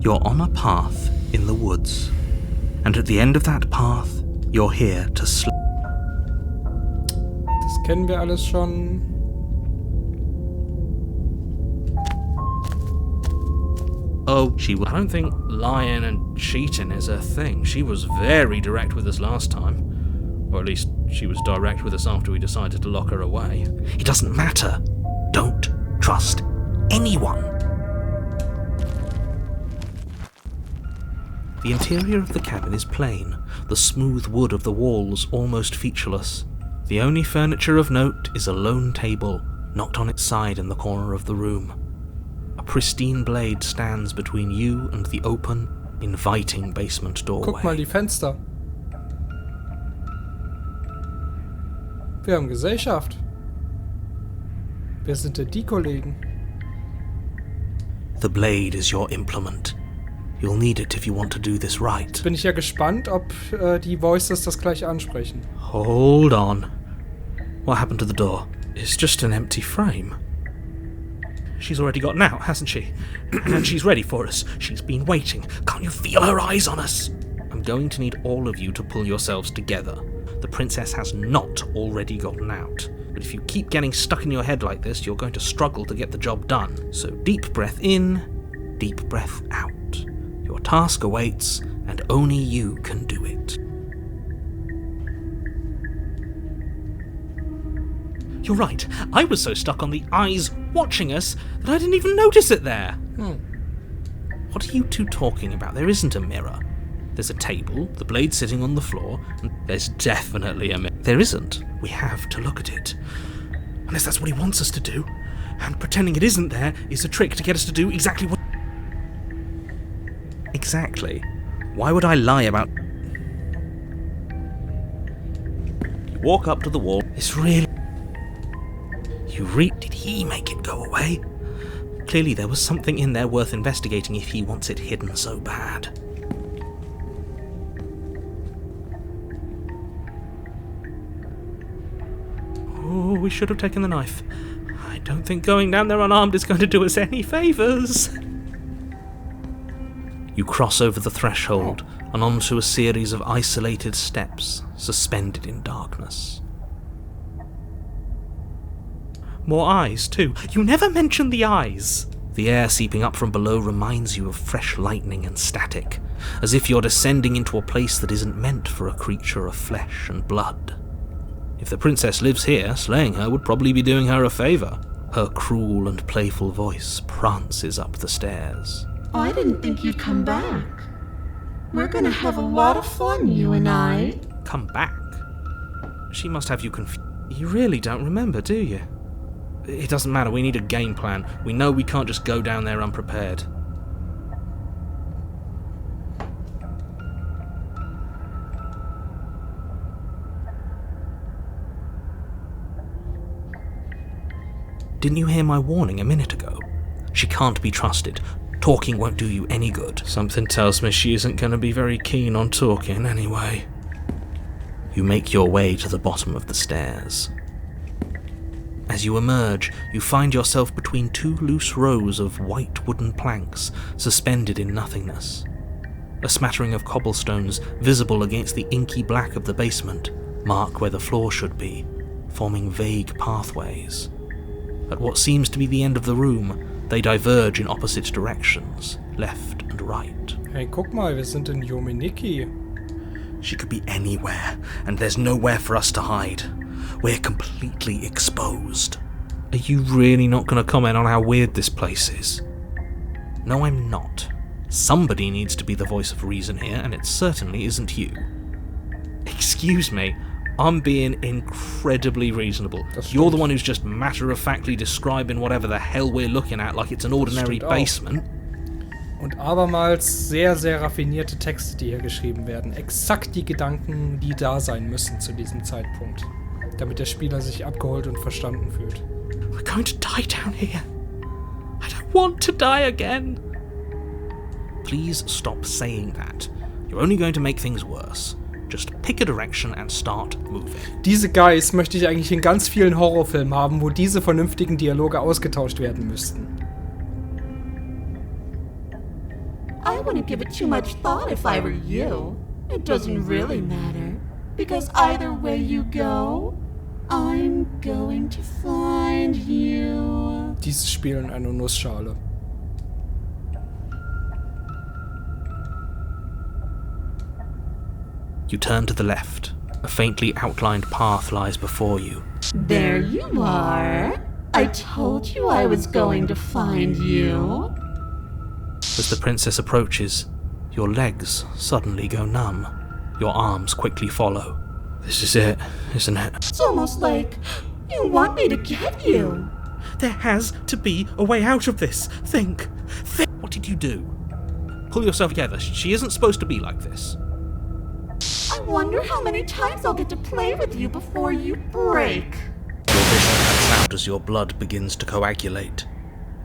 You're on a path in the woods, and at the end of that path, you're here to sleep. Das kennen wir alles schon. Oh, I don't think lying and cheating is her thing. She was very direct with us last time. Or at least, she was direct with us after we decided to lock her away. It doesn't matter. Don't trust anyone. The interior of the cabin is plain, the smooth wood of the walls almost featureless. The only furniture of note is a lone table, knocked on its side in the corner of the room. A pristine blade stands between you and the open, inviting basement doorway. Guck mal die Fenster. Wir haben Gesellschaft. Wer sind denn die Kollegen? The blade is your implement. You'll need it if you want to do this right. Bin ich ja gespannt, ob die Voices das gleich ansprechen. Hold on. What happened to the door? It's just an empty frame. She's already gotten out, hasn't she? And she's ready for us. She's been waiting. Can't you feel her eyes on us? I'm going to need all of you to pull yourselves together. The princess has not already gotten out. But if you keep getting stuck in your head like this, you're going to struggle to get the job done. So deep breath in, deep breath out. Your task awaits, and only you can do it. You're right. I was so stuck on the eyes watching us that I didn't even notice it there. What are you two talking about? There isn't a mirror. There's a table, the blade sitting on the floor, and there's definitely a mirror. There isn't. We have to look at it. Unless that's what he wants us to do. And pretending it isn't there is a trick to get us to do exactly what... Exactly. Why would I lie about... You walk up to the wall. It's really... Did he make it go away? Clearly there was something in there worth investigating if he wants it hidden so bad. Oh, we should have taken the knife. I don't think going down there unarmed is going to do us any favours. You cross over the threshold and onto a series of isolated steps, suspended in darkness. More eyes, too. You never mention the eyes. The air seeping up from below reminds you of fresh lightning and static, as if you're descending into a place that isn't meant for a creature of flesh and blood. If the princess lives here, slaying her would probably be doing her a favour. Her cruel and playful voice prances up the stairs. I didn't think you'd come back. We're gonna have a lot of fun, you and I. Come back? She must have you confused. You really don't remember, do you? It doesn't matter, we need a game plan. We know we can't just go down there unprepared. Didn't you hear my warning a minute ago? She can't be trusted. Talking won't do you any good. Something tells me she isn't going to be very keen on talking anyway. You make your way to the bottom of the stairs. As you emerge, you find yourself between two loose rows of white wooden planks suspended in nothingness. A smattering of cobblestones, visible against the inky black of the basement, mark where the floor should be, forming vague pathways. At what seems to be the end of the room, they diverge in opposite directions, left and right. Hey, guck mal, wir sind in Yomeniki. She could be anywhere, and there's nowhere for us to hide. We're completely exposed. Are you really not going to comment on how weird this place is? No, I'm not. Somebody needs to be the voice of reason here, and it certainly isn't you. Excuse me, I'm being incredibly reasonable. You're the one who's just matter-of-factly describing whatever the hell we're looking at like it's an ordinary basement. Und abermals sehr, sehr raffinierte Texte, die hier geschrieben werden. Exakt die Gedanken, die da sein müssen zu diesem Zeitpunkt. Damit der Spieler sich abgeholt und verstanden fühlt. We're going to die down here. I don't want to die again. Please stop saying that. You're only going to make things worse. Just pick a direction and start moving. Diese Guys möchte ich eigentlich in ganz vielen Horrorfilmen haben, wo diese vernünftigen Dialoge ausgetauscht werden müssten. I wouldn't give it too much thought if I were you. It doesn't really matter, because either way you go, I'm going to find you. Dieses Spiel in einer Nussschale. You turn to the left. A faintly outlined path lies before you. There you are. I told you I was going to find you. As the princess approaches, your legs suddenly go numb. Your arms quickly follow. This is it, isn't it? It's almost like you want me to get you. There has to be a way out of this. Think. What did you do? Pull yourself together. She isn't supposed to be like this. I wonder how many times I'll get to play with you before you break. Your vision cuts out as your blood begins to coagulate.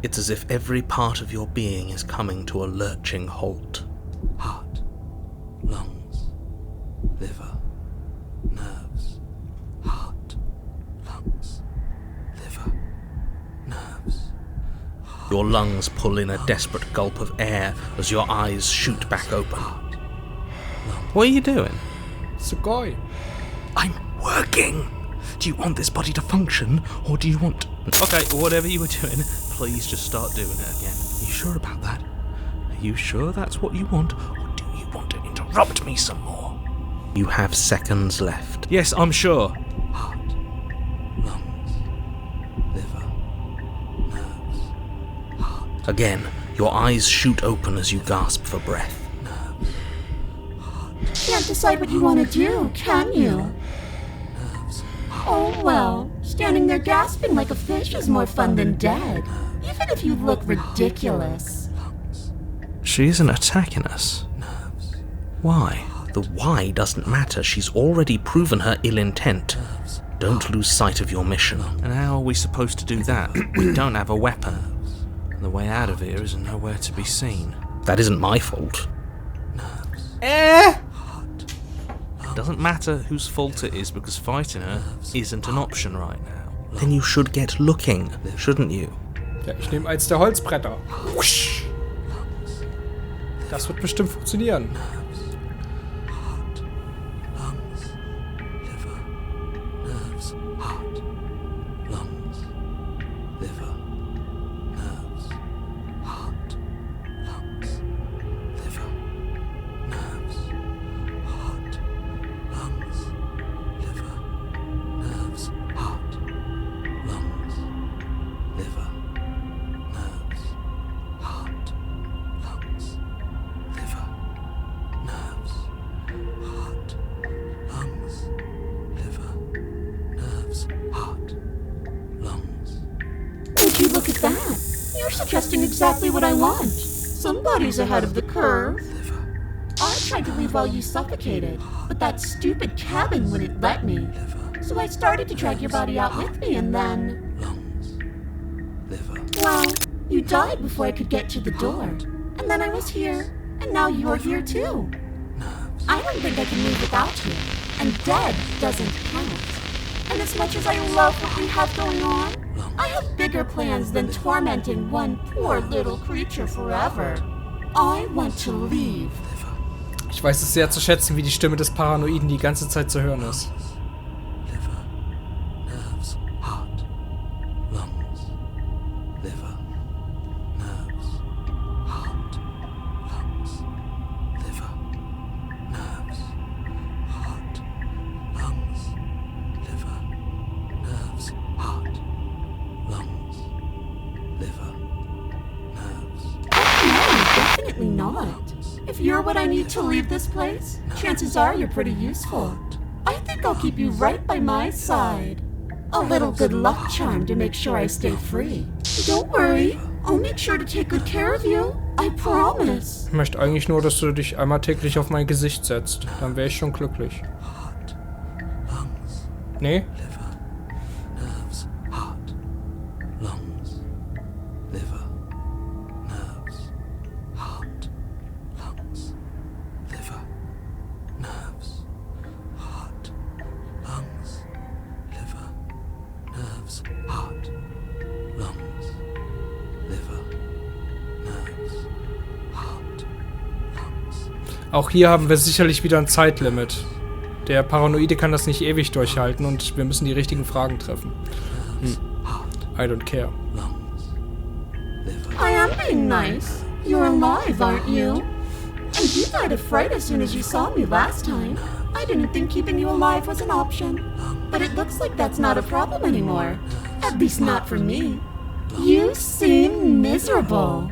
It's as if every part of your being is coming to a lurching halt. Heart, lungs, liver, nerves. Heart, lungs, liver, nerves. Your lungs pull in a desperate gulp of air as your eyes shoot back open. What are you doing? Sugoi. I'm working! Do you want this body to function, or do you want... Okay, whatever you were doing, please just start doing it again. Are you sure about that? Are you sure that's what you want, or do you want to interrupt me some more? You have seconds left. Yes, I'm sure. Heart, lungs, liver, nerves, heart. Again, your eyes shoot open as you gasp for breath. Can't decide what you want to do, can you? Oh well, standing there gasping like a fish is more fun than dead, even if you look ridiculous. She isn't attacking us. Why? The why doesn't matter. She's already proven her ill intent. Don't lose sight of your mission. And how are we supposed to do that? We don't have a weapon. And the way out of here is nowhere to be seen. That isn't my fault. Doesn't matter whose fault it is, because fighting her isn't an option right now. Then you should get looking, shouldn't you? Ja, ich nehme eins der Holzbretter. Das wird bestimmt funktionieren. Look at that. You're suggesting exactly what I want. Somebody's ahead of the curve. I tried to leave while you suffocated, but that stupid cabin wouldn't let me. So I started to drag your body out with me, and then... Well, you died before I could get to the door. And then I was here, and now you're here too. I don't think I can live without you, and dead doesn't count. And as much as I love what we have going on, I have bigger plans than tormenting one poor little creature forever. I want to leave. Ich weiß es sehr zu schätzen, wie die Stimme des Paranoiden die ganze Zeit zu hören ist. Not. If you're what I need to leave this place, chances are you're pretty useful. I think I'll keep you right by my side. A little good luck charm to make sure I stay free. Don't worry, I'll make sure to take good care of you. I promise. Ich möchte eigentlich nur, dass du dich einmal täglich auf mein Gesicht setzt. Dann wäre ich schon glücklich. Nee? Auch hier haben wir sicherlich wieder ein Zeitlimit. Der Paranoide kann das nicht ewig durchhalten und wir müssen die richtigen Fragen treffen. I don't care. I am being nice. You're alive, aren't you? And you died of fright as soon as you saw me last time. I didn't think keeping you alive was an option. But it looks like that's not a problem anymore. At least not for me. You seem miserable.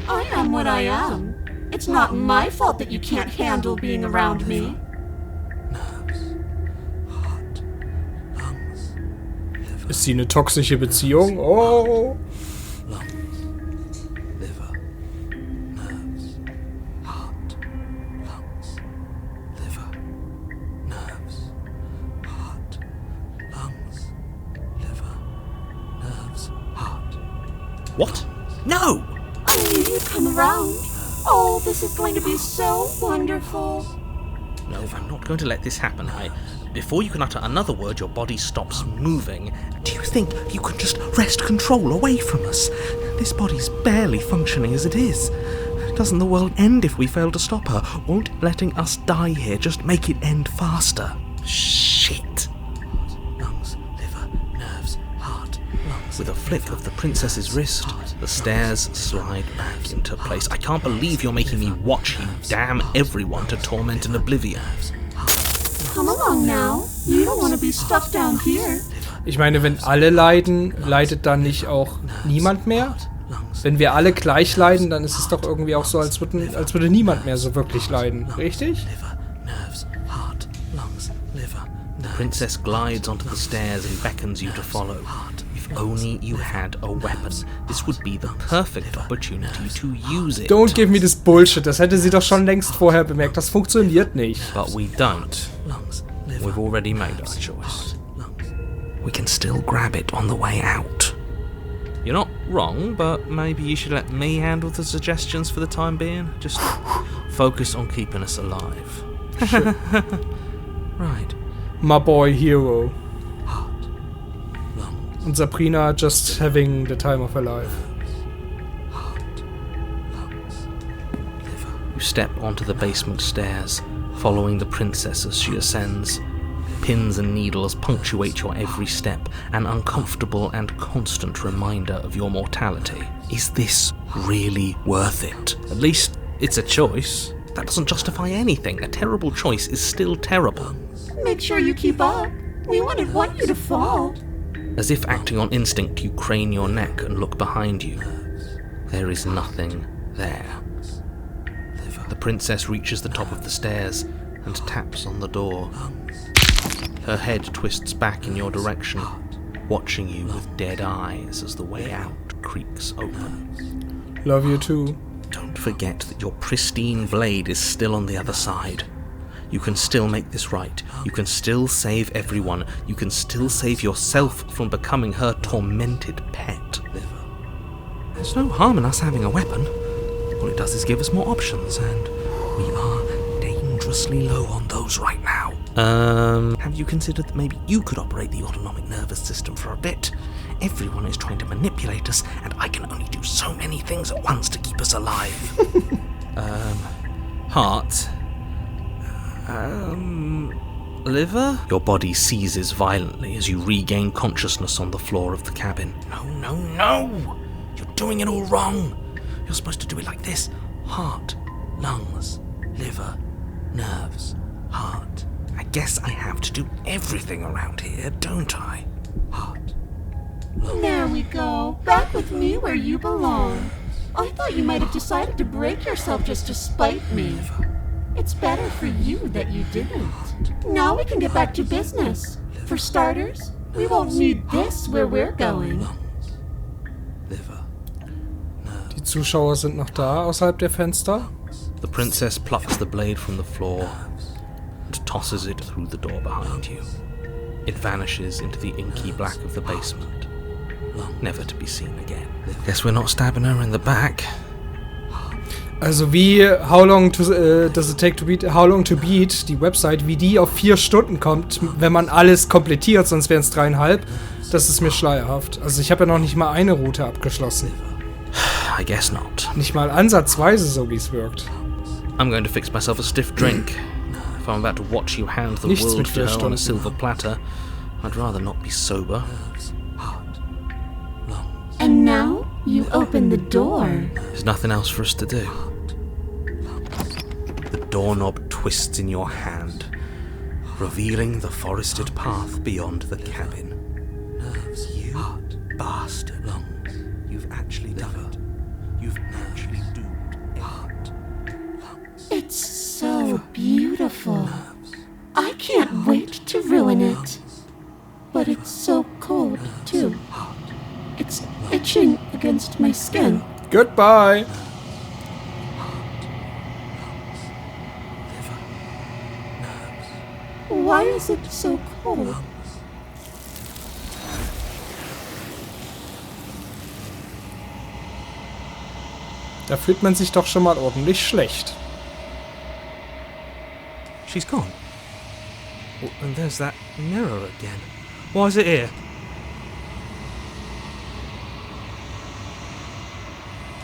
I am what I am. It's not my fault that you can't handle being around me. Ist sie eine toxische Beziehung? Oh! What? No! I knew you'd come around. Oh, this is going to be so wonderful. No, I'm not going to let this happen. Before you can utter another word, your body stops moving. Do you think you can just wrest control away from us? This body's barely functioning as it is. Doesn't the world end if we fail to stop her? Won't letting us die here just make it end faster? Shit! Lungs, liver, nerves, heart, lungs. With a flick of the princess's wrist, the stairs slide back into place. I can't believe you're making me watch you damn everyone to torment and oblivion. Come along now. You don't want to be stuck down here. Ich meine, wenn alle leiden, leidet dann nicht auch niemand mehr? Wenn wir alle gleich leiden, dann ist es doch irgendwie auch so, als würde niemand mehr so wirklich leiden. Richtig? The princess glides onto the stairs and beckons you to follow. If only you had a weapon. This would be the perfect opportunity to use it. Don't give me this bullshit. Das hätte sie doch schon längst vorher bemerkt. Das funktioniert nicht. But we don't. We've already made our choice. We can still grab it on the way out. You're not wrong, but maybe you should let me handle the suggestions for the time being. Just focus on keeping us alive. Sure. Right. My boy hero. And Sabrina just having the time of her life. You step onto the basement stairs, following the princess as she ascends. Pins and needles punctuate your every step, an uncomfortable and constant reminder of your mortality. Is this really worth it? At least it's a choice. That doesn't justify anything. A terrible choice is still terrible. Make sure you keep up. We wouldn't want you to fall. As if acting on instinct, you crane your neck and look behind you. There is nothing there. The princess reaches the top of the stairs and taps on the door. Her head twists back in your direction, watching you with dead eyes as the way out creaks open. Love you too. Don't forget that your pristine blade is still on the other side. You can still make this right. You can still save everyone. You can still save yourself from becoming her tormented pet. There's no harm in us having a weapon. All it does is give us more options, and we are dangerously low on those right now. Have you considered that maybe you could operate the autonomic nervous system for a bit? Everyone is trying to manipulate us, and I can only do so many things at once to keep us alive. Heart. Liver? Your body seizes violently as you regain consciousness on the floor of the cabin. No! You're doing it all wrong. You're supposed to do it like this. Heart, lungs, liver, nerves, heart. I guess I have to do everything around here, don't I? Heart, lungs. There we go. Back with me where you belong. I thought you might have decided to break yourself just to spite me. It's better for you that you didn't. Now we can get back to business. For starters, we won't need this where we're going. Die Zuschauer sind noch da, außerhalb der Fenster. The princess plucks the blade from the floor and tosses it through the door behind you. It vanishes into the inky black of the basement, never to be seen again. Guess we're not stabbing her in the back. Also wie How Long Does It Take to Beat, How Long to Beat, die Website, wie die auf 4 Stunden kommt, wenn man alles komplettiert, sonst wären es 3,5, das ist mir schleierhaft. Also ich habe ja noch nicht mal eine Route abgeschlossen. I guess not. Nicht mal ansatzweise so, wie es wirkt. I'm going to fix myself a stiff drink. If I'm about to watch you hand the Nichts world mit to 4 her on a Stunden. silver platter, I'd rather not be sober. And now you open the door. There's nothing else for us to do. The doorknob twists in your hand, revealing the forested path beyond the cabin. You bastard. You've actually done it. You've actually doomed it. It's so beautiful. I can't wait to ruin it. But it's so cold, too. It's itching against my skin. Goodbye! Why is it so cold? Da fühlt man sich doch schon mal ordentlich schlecht. She's gone. Oh, and there's that mirror again. Why is it here?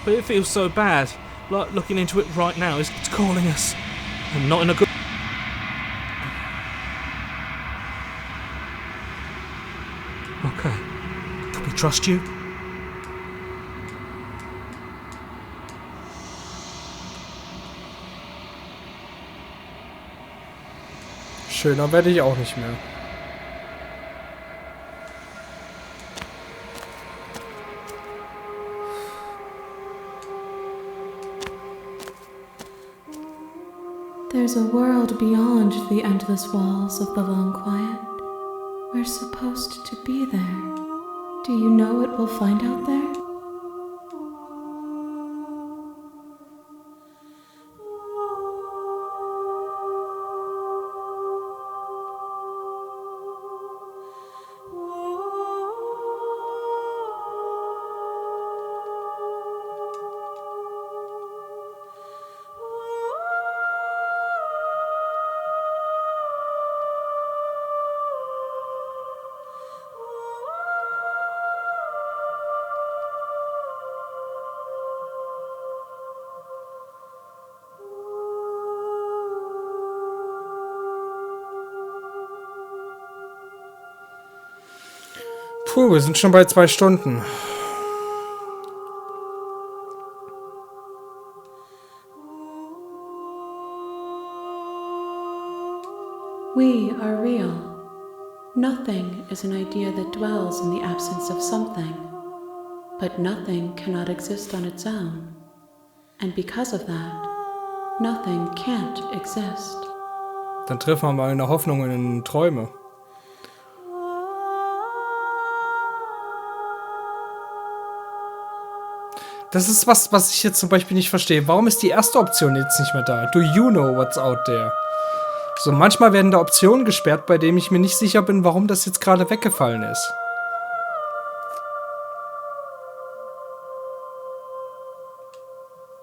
But it feels so bad. Like looking into it right now, it's calling us. And not in a good... Okay. Can we trust you? Schöner werde ich auch nicht mehr. There's a world beyond the endless walls of the long quiet. We're supposed to be there. Do you know what we'll find out there? Puh, wir sind schon bei 2 Stunden. We are real. Nothing is an idea that dwells in the absence of something. But nothing cannot exist on its own. And because of that, nothing can't exist. Dann treffen wir mal eine Hoffnung in Träume. Das ist was ich jetzt zum Beispiel nicht verstehe. Warum ist die erste Option jetzt nicht mehr da? Do you know what's out there? So, manchmal werden da Optionen gesperrt, bei denen ich mir nicht sicher bin, warum das jetzt gerade weggefallen ist.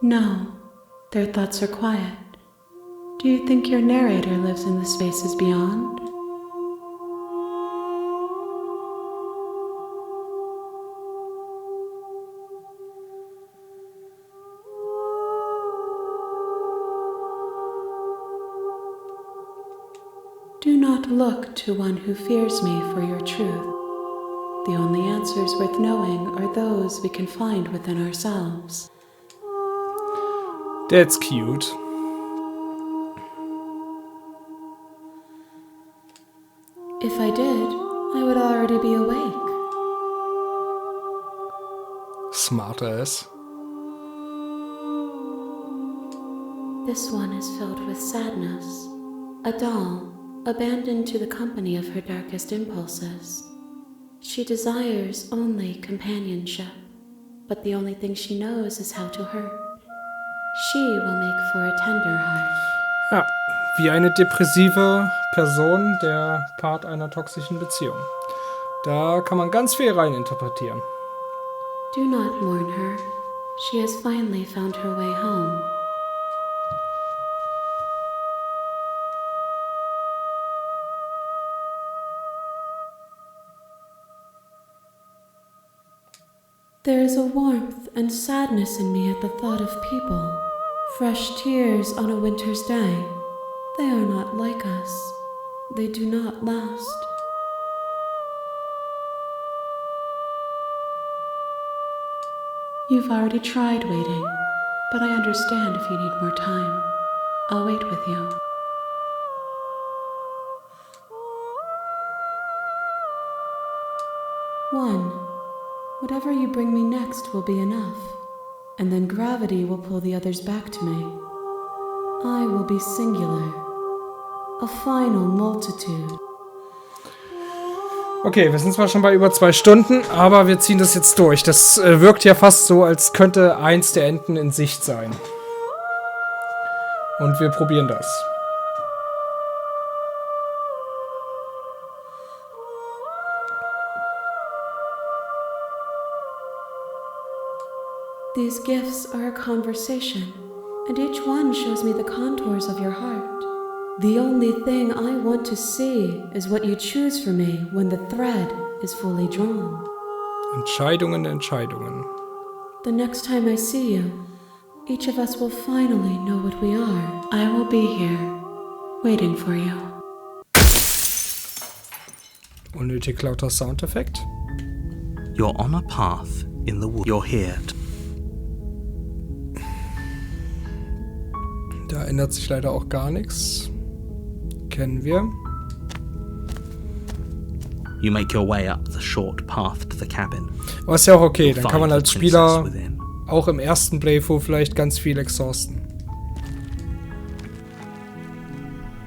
No, their thoughts are quiet. Do you think your narrator lives in the spaces beyond? Do not look to one who fears me for your truth. The only answers worth knowing are those we can find within ourselves. That's cute. If I did, I would already be awake. Smart ass. This one is filled with sadness. A doll, abandoned to the company of her darkest impulses. She desires only companionship, but the only thing she knows is how to hurt. She will make for a tender heart. Ja, wie eine depressive Person, der Part einer toxischen Beziehung. Da kann man ganz viel rein interpretieren. Do not mourn her. She has finally found her way home. There is a warmth and sadness in me at the thought of people. Fresh tears on a winter's day. They are not like us. They do not last. You've already tried waiting, but I understand if you need more time. I'll wait with you. One, whatever you bring me next will be enough, and then gravity will pull the others back to me. I will be singular, a final multitude. Okay, wir sind zwar schon bei über 2 Stunden, aber wir ziehen das jetzt durch. Das wirkt ja fast so, als könnte eins der Enden in Sicht sein. Und wir probieren das. These gifts are a conversation, and each one shows me the contours of your heart. The only thing I want to see is what you choose for me when the thread is fully drawn. Entscheidungen, Entscheidungen. The next time I see you, each of us will finally know what we are. I will be here, waiting for you. Unnötig lauter Soundeffekt. You're on a path in the wood. You're here. Da ändert sich leider auch gar nichts. Kennen wir. You make your way up the short path to the cabin. Aber ist ja auch okay, dann kann man Find als the Spieler princess within. auch im ersten Playthrough vielleicht ganz viel exhausten.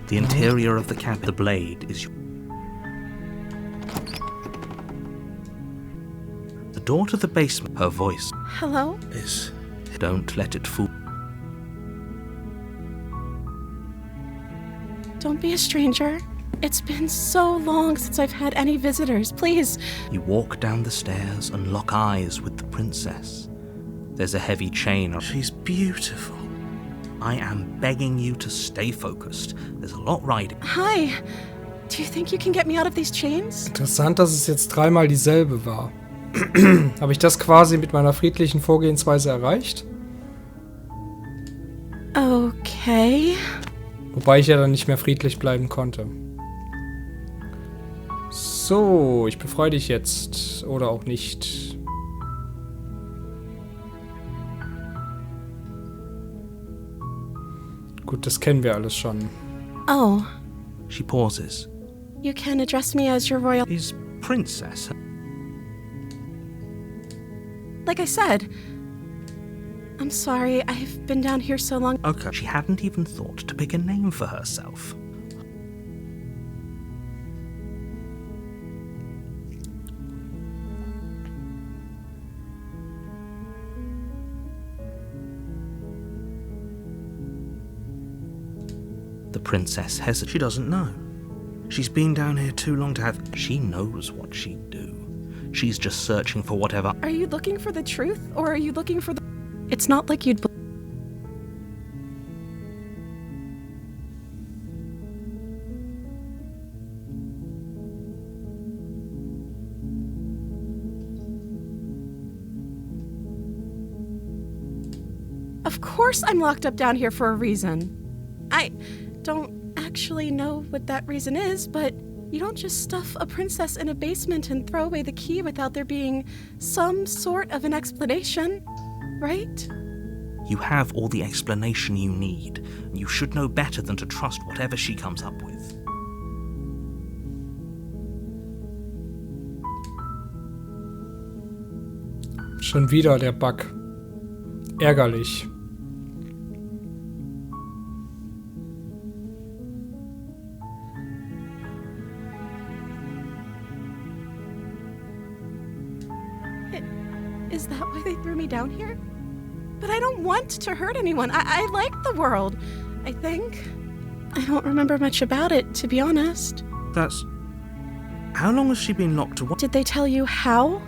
The interior of the cabin. The blade is your... The door to the basement. Her voice Hello? is... Don't let it fool... Don't be a stranger. It's been so long since I've had any visitors. Please. You walk down the stairs and lock eyes with the princess. There's a heavy chain. She's beautiful. I am begging you to stay focused. There's a lot riding. Hi. Do you think you can get me out of these chains? Interessant, dass es jetzt 3-mal dieselbe war. Habe ich das quasi mit meiner friedlichen Vorgehensweise erreicht? Okay. Wobei ich ja dann nicht mehr friedlich bleiben konnte. So, ich befreue dich jetzt. Oder auch nicht. Gut, das kennen wir alles schon. Oh, She pauses. you can address me as your royal... Is princess... Like I said, I'm sorry, I've been down here so long. Okay. She hadn't even thought to pick a name for herself. The princess hesitates. She doesn't know. She's been down here too long to have... She knows what she'd do. She's just searching for whatever... Are you looking for the truth, or are you looking for the... It's not like you'd... Of course I'm locked up down here for a reason. I don't actually know what that reason is, but you don't just stuff a princess in a basement and throw away the key without there being some sort of an explanation, right? You have all the explanation you need. You should know better than to trust whatever she comes up with. Schon wieder der Bug. Ärgerlich. Is that why they threw me down here? But I don't want to hurt anyone. I like the world, I think. I don't remember much about it, to be honest. That's... How long has she been locked away? Did they tell you how?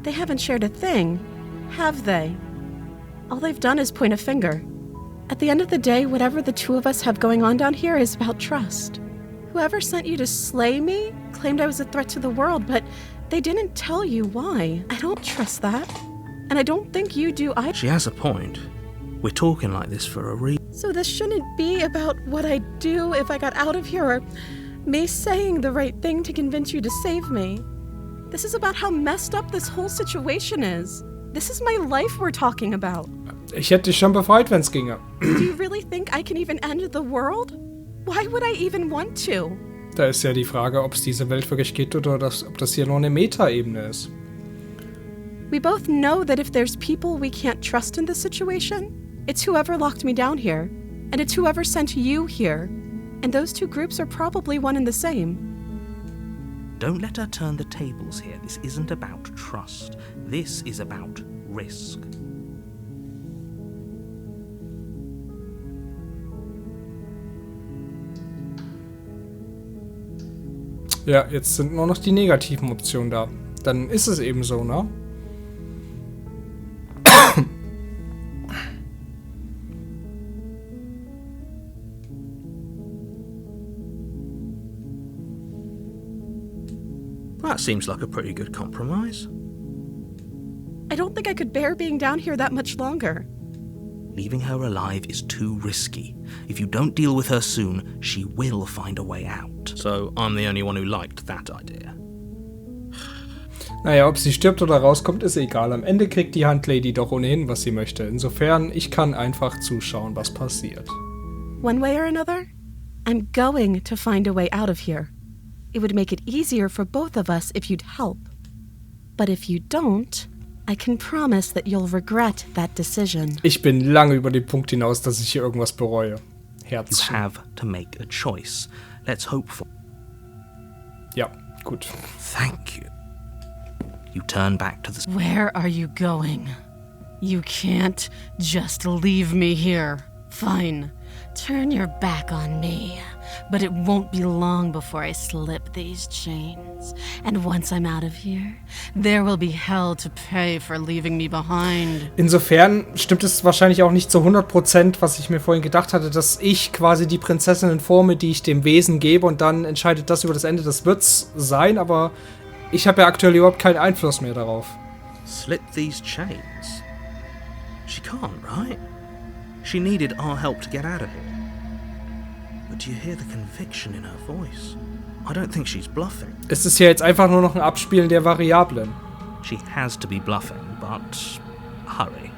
They haven't shared a thing, have they? All they've done is point a finger. At the end of the day, whatever the two of us have going on down here is about trust. Whoever sent you to slay me claimed I was a threat to the world, but they didn't tell you why. I don't trust that. And I don't think you do either. She has a point. We're talking like this for a reason. So this shouldn't be about what I'd do if I got out of here, or me saying the right thing to convince you to save me. This is about how messed up this whole situation is. This is my life we're talking about. Ich hätte dich schon befreit, wenn's ginge. Do you really think I can even end the world? Why would I even want to? Da ist ja die Frage, ob es diese Welt wirklich geht oder ob das hier nur eine Meta-Ebene ist. We both know that if there's people we can't trust in this situation, it's whoever locked me down here, and it's whoever sent you here. And those two groups are probably one and the same. Don't let her turn the tables here. This isn't about trust. This is about risk. Ja, jetzt sind nur noch die negativen Optionen da. Dann ist es eben so, ne? That seems like a pretty good compromise. I don't think I could bear being down here that much longer. Leaving her alive is too risky. If you don't deal with her soon, she will find a way out. So I'm the only one who liked that idea. Naja, ob sie stirbt oder rauskommt, ist egal. Am Ende kriegt die Handlady doch ohnehin, was sie möchte. Insofern, ich kann einfach zuschauen, was passiert. One way or another, I'm going to find a way out of here. It would make it easier for both of us if you'd help. But if you don't, I can promise that you'll regret that decision. Ich bin lange über den Punkt hinaus, dass ich hier irgendwas bereue. You Herzchen. have to make a choice. Let's hope for... Ja, gut. Thank you. You turn back to the... Where are you going? You can't just leave me here. Fine, turn your back on me. But it won't be long before I slip these chains. And once I'm out of here, there will be hell to pay for leaving me behind. Insofern stimmt es wahrscheinlich auch nicht zu 100%, was ich mir vorhin gedacht hatte, dass ich quasi die Prinzessinnen forme, die ich dem Wesen gebe und dann entscheidet das über das Ende. Das wird's sein, aber ich habe ja aktuell überhaupt keinen Einfluss mehr darauf. Slip these chains? She can't, right? She needed our help to get out of here. But do you hear the conviction in her voice? I don't think she's bluffing. Es ist ja jetzt einfach nur noch ein Abspielen der Variablen. She has to be bluffing, but hurry.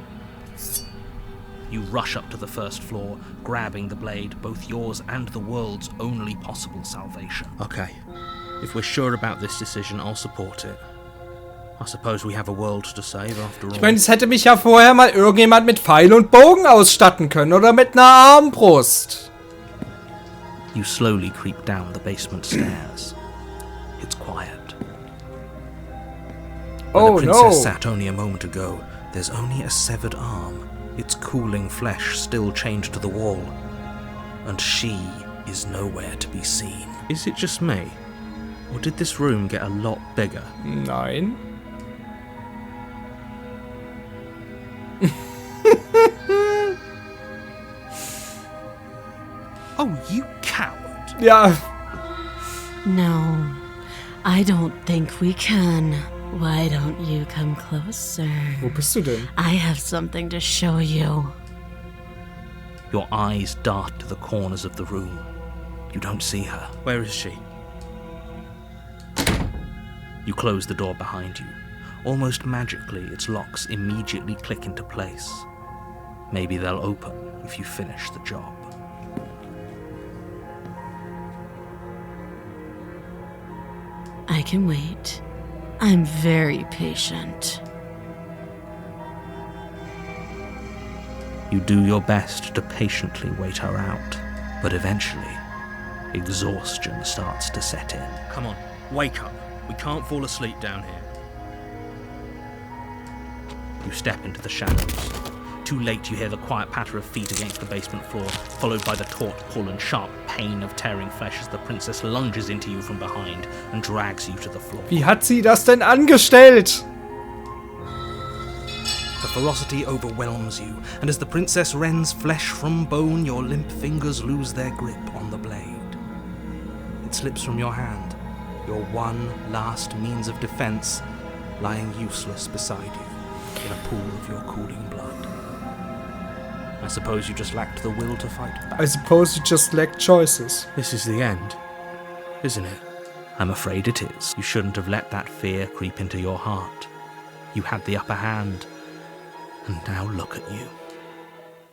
You rush up to the first floor, grabbing the blade, both yours and the world's only possible salvation. Okay, if we're sure about this decision, I'll support it. I suppose we have a world to save after all. Ich meine, es hätte mich ja vorher mal irgendjemand mit Pfeil und Bogen ausstatten können oder mit einer Armbrust. You slowly creep down the basement stairs. It's quiet. Where Oh the princess no. sat only a moment ago, there's only a severed arm, its cooling flesh still chained to the wall. And she is nowhere to be seen. Is it just me? Or did this room get a lot bigger? Nein. Oh, you coward! Ja. No, I don't think we can. Why don't you come closer? Wo bist du denn? I have something to show you. Your eyes dart to the corners of the room. You don't see her. Where is she? You close the door behind you. Almost magically, its locks immediately click into place. Maybe they'll open if you finish the job. I can wait. I'm very patient. You do your best to patiently wait her out, but eventually, exhaustion starts to set in. Come on, wake up. We can't fall asleep down here. You step into the shadows. Too late, you hear the quiet patter of feet against the basement floor, followed by the taut pull and sharp pain of tearing flesh as the princess lunges into you from behind and drags you to the floor. Wie hat sie das denn angestellt? The ferocity overwhelms you, and as the princess rends flesh from bone, your limp fingers lose their grip on the blade. It slips from your hand, your one last means of defense lying useless beside you in a pool of your cooling blood. I suppose you just lacked the will to fight back. I suppose you just lack choices. This is the end, isn't it? I'm afraid it is. You shouldn't have let that fear creep into your heart. You had the upper hand, and now look at you.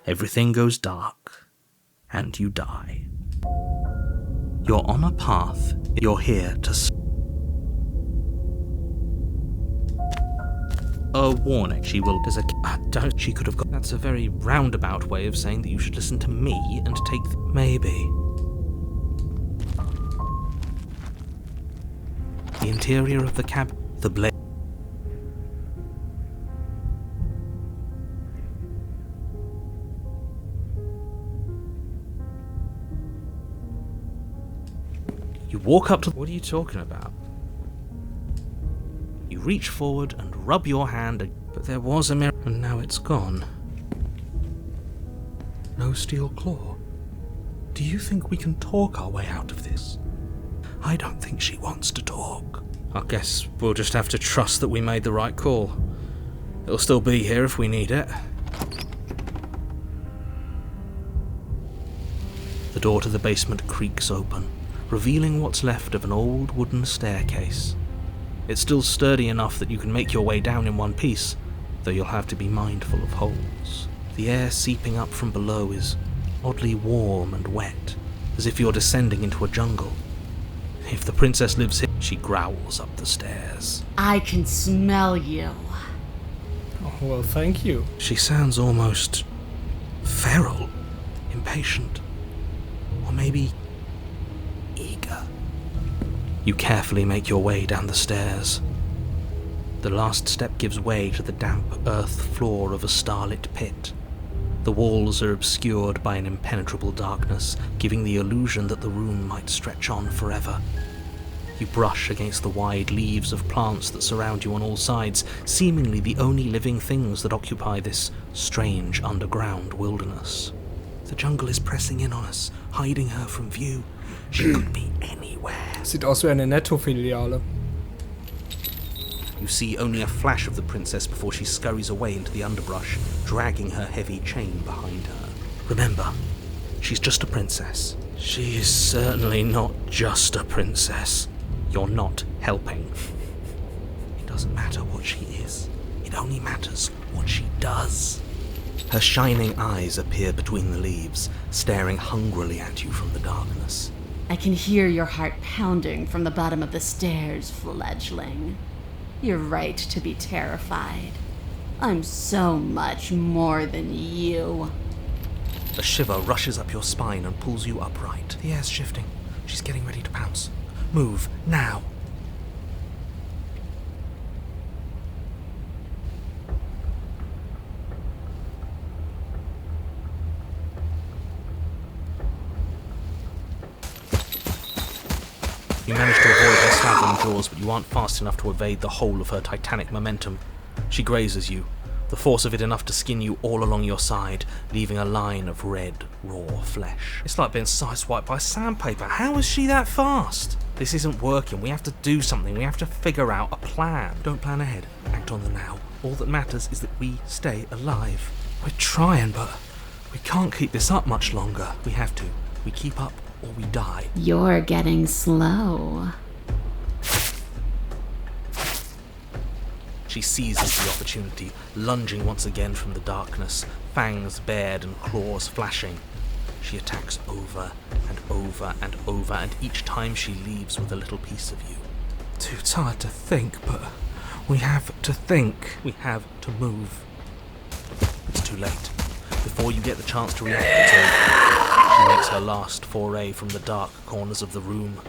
Everything goes dark, and you die. You're on a path. You're here to... A warning. She will... There's a... don't... She could have got... That's a very roundabout way of saying that you should listen to me and take... Maybe. The interior of the cab... The blade... You walk up to... What are you talking about? You reach forward and rub your hand, but there was a mirror, and now it's gone. No steel claw. Do you think we can talk our way out of this? I don't think she wants to talk. I guess we'll just have to trust that we made the right call. It'll still be here if we need it. The door to the basement creaks open, revealing what's left of an old wooden staircase. It's still sturdy enough that you can make your way down in one piece, though you'll have to be mindful of holes. The air seeping up from below is oddly warm and wet, as if you're descending into a jungle. If the princess lives here, she growls up the stairs. I can smell you. Oh, well, thank you. She sounds almost feral, impatient, or maybe eager. You carefully make your way down the stairs. The last step gives way to the damp earth floor of a starlit pit. The walls are obscured by an impenetrable darkness, giving the illusion that the room might stretch on forever. You brush against the wide leaves of plants that surround you on all sides, seemingly the only living things that occupy this strange underground wilderness. The jungle is pressing in on us, hiding her from view. She could be anywhere. Sieht aus wie eine Netto-Filiale. You see only a flash of the princess before she scurries away into the underbrush, dragging her heavy chain behind her. Remember, she's just a princess. She is certainly not just a princess. You're not helping. It doesn't matter what she is. It only matters what she does. Her shining eyes appear between the leaves, staring hungrily at you from the darkness. I can hear your heart pounding from the bottom of the stairs, fledgling. You're right to be terrified. I'm so much more than you. A shiver rushes up your spine and pulls you upright. The air's shifting. She's getting ready to pounce. Move, now. You manage to avoid her slavering jaws, but you aren't fast enough to evade the whole of her titanic momentum. She grazes you, the force of it enough to skin you all along your side, leaving a line of red, raw flesh. It's like being sideswiped by sandpaper. How is she that fast? This isn't working. We have to do something. We have to figure out a plan. Don't plan ahead. Act on the now. All that matters is that we stay alive. We're trying, but we can't keep this up much longer. We have to. We keep up or we die. You're getting slow. She seizes the opportunity, lunging once again from the darkness, fangs bared and claws flashing. She attacks over and over and over, and each time she leaves with a little piece of you. Too tired to think, but we have to think. We have to move. It's too late. Before you get the chance to react, it's over. She makes her last foray from the dark corners of the room,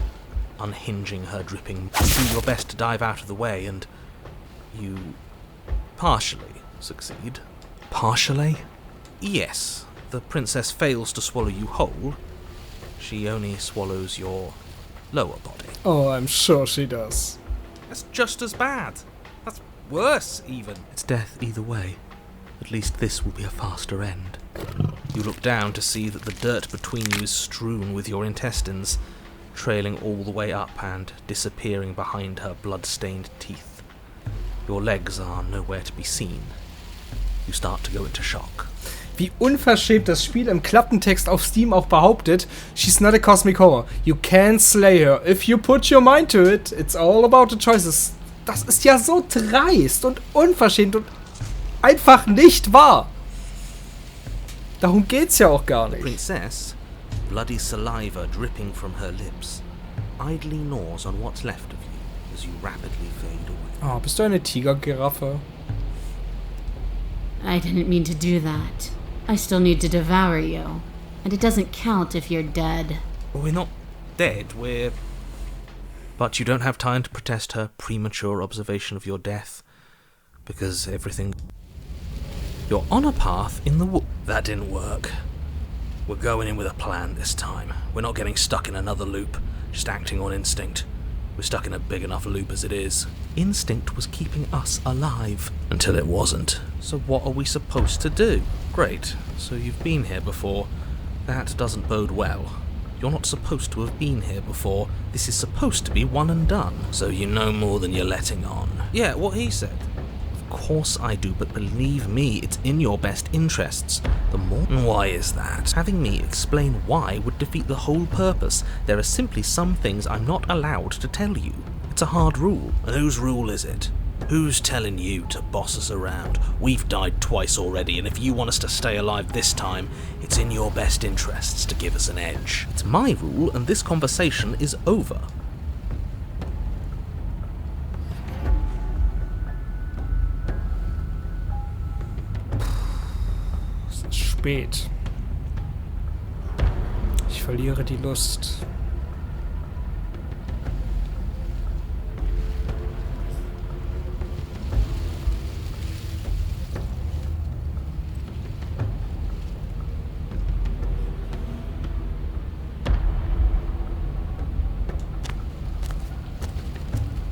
unhinging her dripping. You do your best to dive out of the way, and you partially succeed. Partially? Yes. The princess fails to swallow you whole. She only swallows your lower body. Oh, I'm sure she does. That's just as bad. That's worse, even. It's death either way. At least this will be a faster end. You look down to see that the dirt between you is strewn with your intestines. trailing all the way up and disappearing behind her blood-stained teeth. Your legs are nowhere to be seen. You start to go into shock. Wie unverschämt das Spiel im Klappentext auf Steam auch behauptet, she's not a cosmic horror. You can't slay her. If you put your mind to it, it's all about the choices. Das ist ja so dreist und unverschämt und einfach nicht wahr. Darum geht's ja auch gar nicht. Princess, bloody saliva dripping from her lips, idly gnaws on what's left of you as you rapidly fade away. Oh, bist du eine Tigergiraffe? I didn't mean to do that. I still need to devour you. And it doesn't count if you're dead. We're not dead, we're... But you don't have time to protest her premature observation of your death, because everything... You're on a path in the wood. That didn't work. We're going in with a plan this time. We're not getting stuck in another loop, just acting on instinct. We're stuck in a big enough loop as it is. Instinct was keeping us alive, until it wasn't. So what are we supposed to do? Great, so you've been here before. That doesn't bode well. You're not supposed to have been here before. This is supposed to be one and done. So you know more than you're letting on. Yeah, what he said. Of course I do, but believe me, it's in your best interests. The more... Why is that? Having me explain why would defeat the whole purpose. There are simply some things I'm not allowed to tell you. It's a hard rule. And whose rule is it? Who's telling you to boss us around? We've died twice already, and if you want us to stay alive this time, it's in your best interests to give us an edge. It's my rule, and this conversation is over. Es ist spät. Ich verliere die Lust.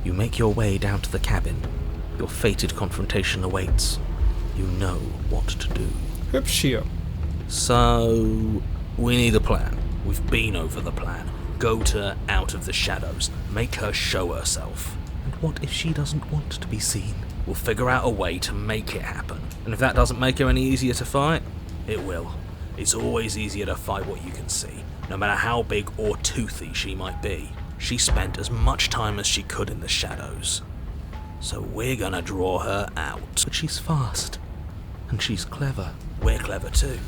You make your way down to the cabin. Your fated confrontation awaits. You know what to do. Hübsch hier. So, we need a plan. We've been over the plan. Goad her out of the shadows. Make her show herself. And what if she doesn't want to be seen? We'll figure out a way to make it happen. And if that doesn't make her any easier to fight, it will. It's always easier to fight what you can see, no matter how big or toothy she might be. She spent as much time as she could in the shadows. So we're gonna draw her out. But she's fast. And she's clever. We're clever too.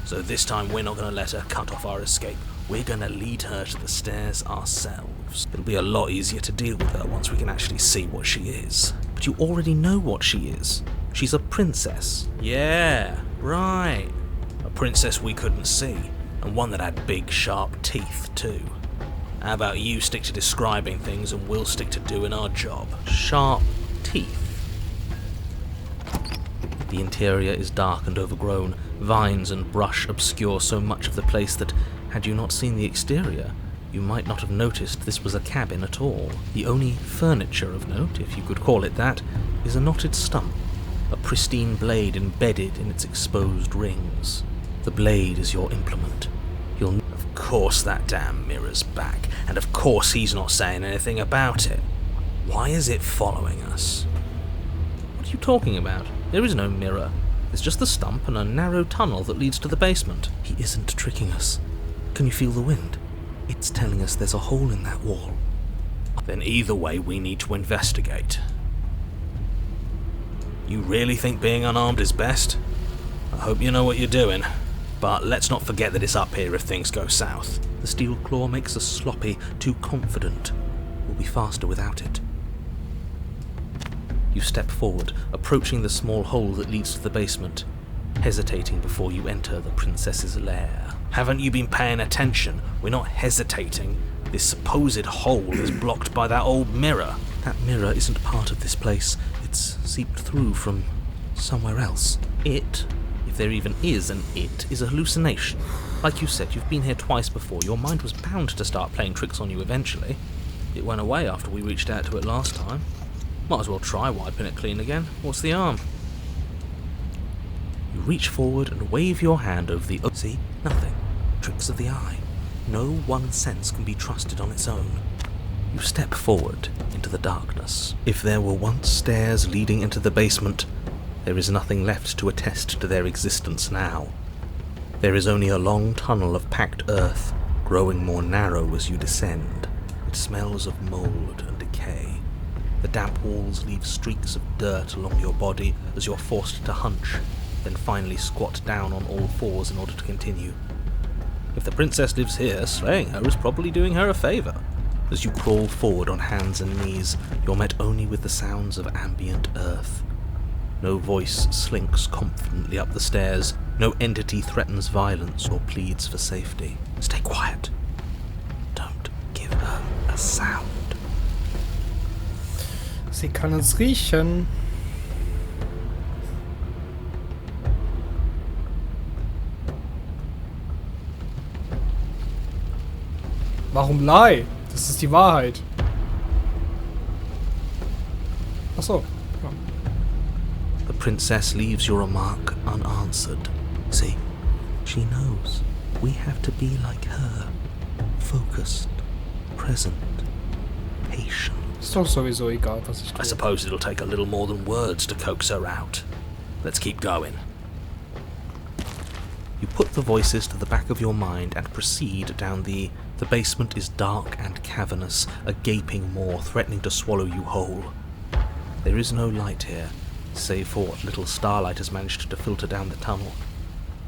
So this time we're not gonna let her cut off our escape. We're gonna lead her to the stairs ourselves. It'll be a lot easier to deal with her once we can actually see what she is. But you already know what she is. She's a princess. Yeah, right. A princess we couldn't see. And one that had big, sharp teeth too. How about you stick to describing things and we'll stick to doing our job? Sharp teeth. The interior is dark and overgrown. Vines and brush obscure so much of the place that, had you not seen the exterior, you might not have noticed this was a cabin at all. The only furniture of note, if you could call it that, is a knotted stump, a pristine blade embedded in its exposed rings. The blade is your implement. Of course that damn mirror's back, and of course he's not saying anything about it. Why is it following us? What are you talking about? There is no mirror. There's just the stump and a narrow tunnel that leads to the basement. He isn't tricking us. Can you feel the wind? It's telling us there's a hole in that wall. Then either way we need to investigate. You really think being unarmed is best? I hope you know what you're doing. But let's not forget that it's up here if things go south. The steel claw makes us sloppy, too confident. We'll be faster without it. You step forward, approaching the small hole that leads to the basement, hesitating before you enter the princess's lair. Haven't you been paying attention? We're not hesitating. This supposed hole is blocked by that old mirror. That mirror isn't part of this place. It's seeped through from somewhere else. It, if there even is an it, is a hallucination. Like you said, you've been here twice before. Your mind was bound to start playing tricks on you eventually. It went away after we reached out to it last time. Might as well try wiping it clean again. What's the harm? You reach forward and wave your hand over the... See? Nothing. Tricks of the eye. No one sense can be trusted on its own. You step forward into the darkness. If there were once stairs leading into the basement, there is nothing left to attest to their existence now. There is only a long tunnel of packed earth, growing more narrow as you descend. It smells of mold and decay. The damp walls leave streaks of dirt along your body as you're forced to hunch, then finally squat down on all fours in order to continue. If the princess lives here, slaying her is probably doing her a favour. As you crawl forward on hands and knees, you're met only with the sounds of ambient earth. No voice slinks confidently up the stairs, no entity threatens violence or pleads for safety. Stay quiet. Don't give her a sound. Sie kann uns riechen. Warum lie? Das ist die Wahrheit. Ach so. Ja. The princess leaves your remark unanswered. See, she knows. We have to be like her. Focused, present, patient. Ist doch sowieso egal, was ich I tue. suppose it'll take a little more than words to coax her out. Let's keep going. You put the voices to the back of your mind and proceed down the basement is dark and cavernous, a gaping maw threatening to swallow you whole. There is no light here, save for what little starlight has managed to filter down the tunnel.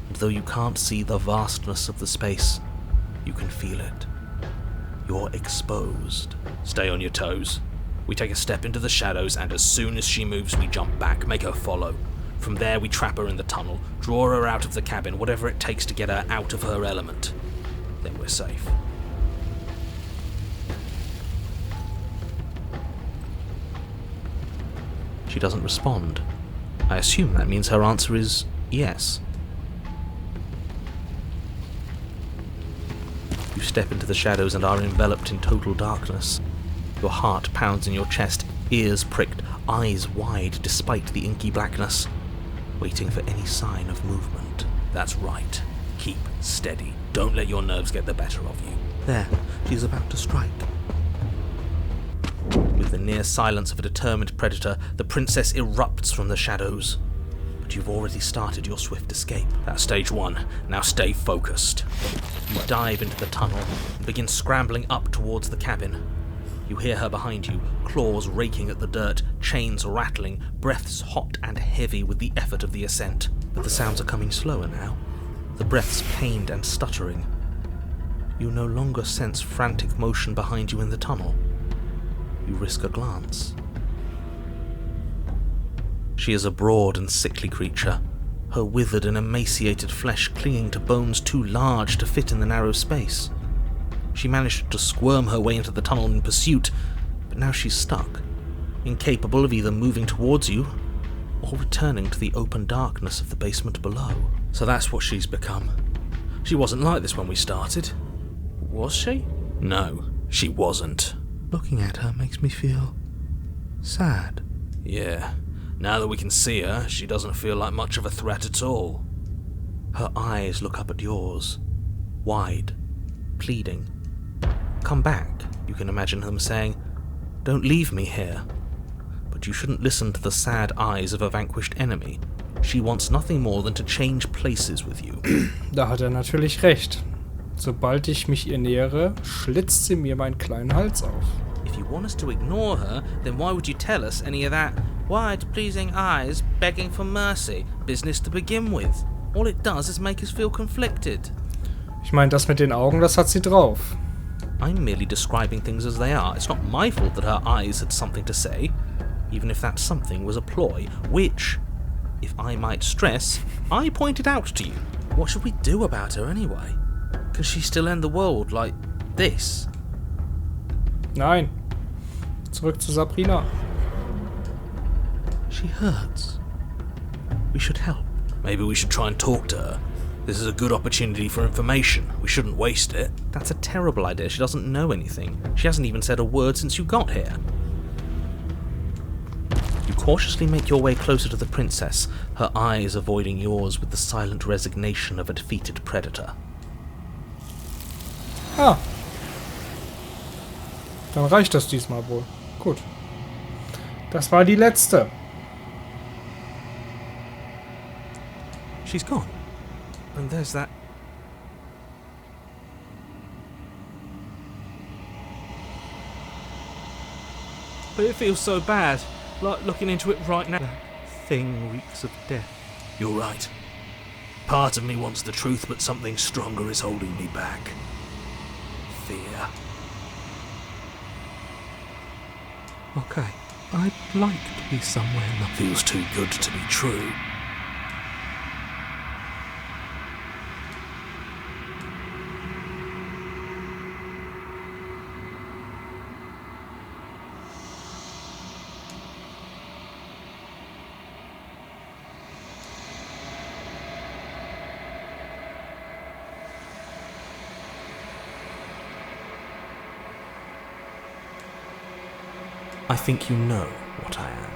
And though you can't see the vastness of the space, you can feel it. You're exposed. Stay on your toes. We take a step into the shadows, and as soon as she moves, we jump back, make her follow. From there, we trap her in the tunnel, draw her out of the cabin, whatever it takes to get her out of her element. Then we're safe. She doesn't respond. I assume that means her answer is yes. You step into the shadows and are enveloped in total darkness. Your heart pounds in your chest, ears pricked, eyes wide despite the inky blackness, waiting for any sign of movement. That's right. Keep steady. Don't let your nerves get the better of you. There, she's about to strike. With the near silence of a determined predator, the princess erupts from the shadows. But you've already started your swift escape. That's stage one. Now stay focused. You dive into the tunnel and begin scrambling up towards the cabin. You hear her behind you, claws raking at the dirt, chains rattling, breaths hot and heavy with the effort of the ascent. But the sounds are coming slower now, the breaths pained and stuttering. You no longer sense frantic motion behind you in the tunnel. You risk a glance. She is a broad and sickly creature, her withered and emaciated flesh clinging to bones too large to fit in the narrow space. She managed to squirm her way into the tunnel in pursuit, but now she's stuck, incapable of either moving towards you or returning to the open darkness of the basement below. So that's what she's become. She wasn't like this when we started. Was she? No, she wasn't. Looking at her makes me feel sad. Yeah, now that we can see her, she doesn't feel like much of a threat at all. Her eyes look up at yours, wide, pleading. Come back, you can imagine them saying. Don't leave me here. But you shouldn't listen to the sad eyes of a vanquished enemy. She wants nothing more than to change places with you. Da hat natürlich recht. Sobald ich mich ihr nähere, schlitzt sie mir meinen kleinen Hals auf. If you want us to ignore her, then why would you tell us any of that wide, pleasing eyes begging for mercy business to begin with? All it does is make us feel conflicted. Ich meine, das mit den Augen, das hat sie drauf. I'm merely describing things as they are. It's not my fault that her eyes had something to say, even if that something was a ploy, which, if I might stress, I pointed out to you. What should we do about her anyway? Can she still end the world like this? Nein. Zurück zu Sabrina. She hurts. We should help. Maybe we should try and talk to her. This is a good opportunity for information. We shouldn't waste it. That's a terrible idea. She doesn't know anything. She hasn't even said a word since you got here. You cautiously make your way closer to the princess, her eyes avoiding yours with the silent resignation of a defeated predator. Ah. Dann reicht das diesmal wohl. Gut. Das war die letzte. She's gone. And there's that... But it feels so bad, like looking into it right now. That thing reeks of death. You're right. Part of me wants the truth, but something stronger is holding me back. Fear. Okay, I'd like to be somewhere that feels too good to be true. I think you know what I am.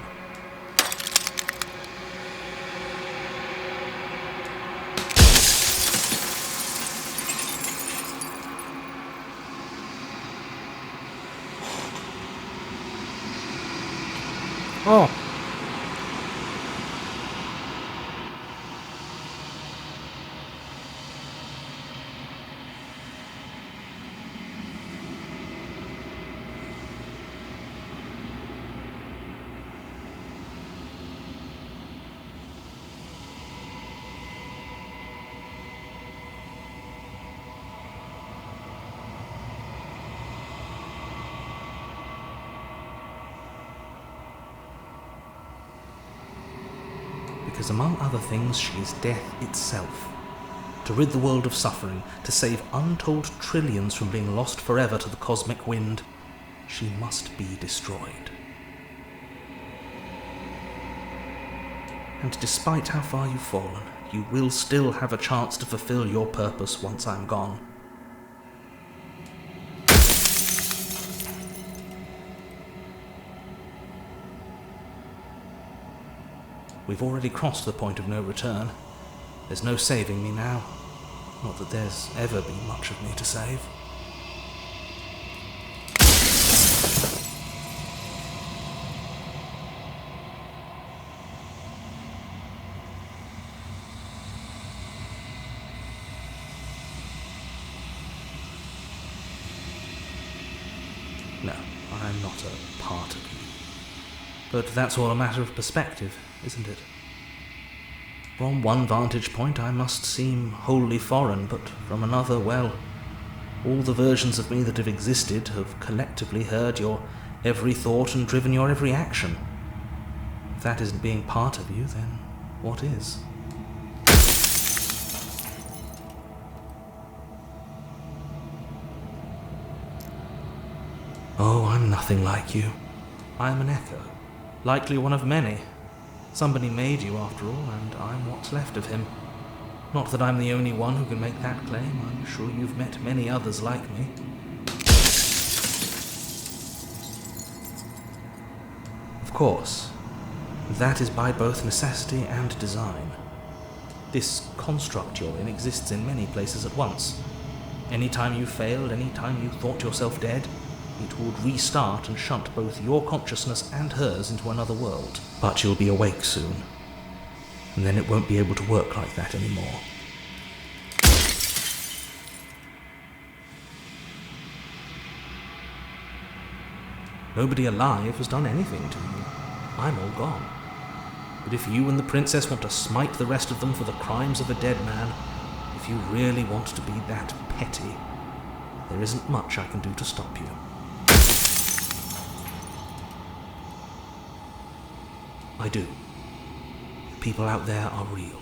Oh. Because among other things, she is death itself. To rid the world of suffering, to save untold trillions from being lost forever to the cosmic wind, she must be destroyed. And despite how far you've fallen, you will still have a chance to fulfill your purpose once I'm gone. We've already crossed the point of no return. There's no saving me now. Not that there's ever been much of me to save. No, I'm not a part of you. But that's all a matter of perspective, isn't it? From one vantage point I must seem wholly foreign, but from another, well, all the versions of me that have existed have collectively heard your every thought and driven your every action. If that isn't being part of you, then what is? Oh, I'm nothing like you. I'm an echo. Likely one of many. Somebody made you after all, and I'm what's left of him. Not that I'm the only one who can make that claim. I'm sure you've met many others like me. Of course, that is by both necessity and design. This construct you're in exists in many places at once. Any time you failed, any time you thought yourself dead, it would restart and shunt both your consciousness and hers into another world. But you'll be awake soon, and then it won't be able to work like that anymore. Nobody alive has done anything to you. I'm all gone. But if you and the princess want to smite the rest of them for the crimes of a dead man, if you really want to be that petty, there isn't much I can do to stop you. I do. The people out there are real.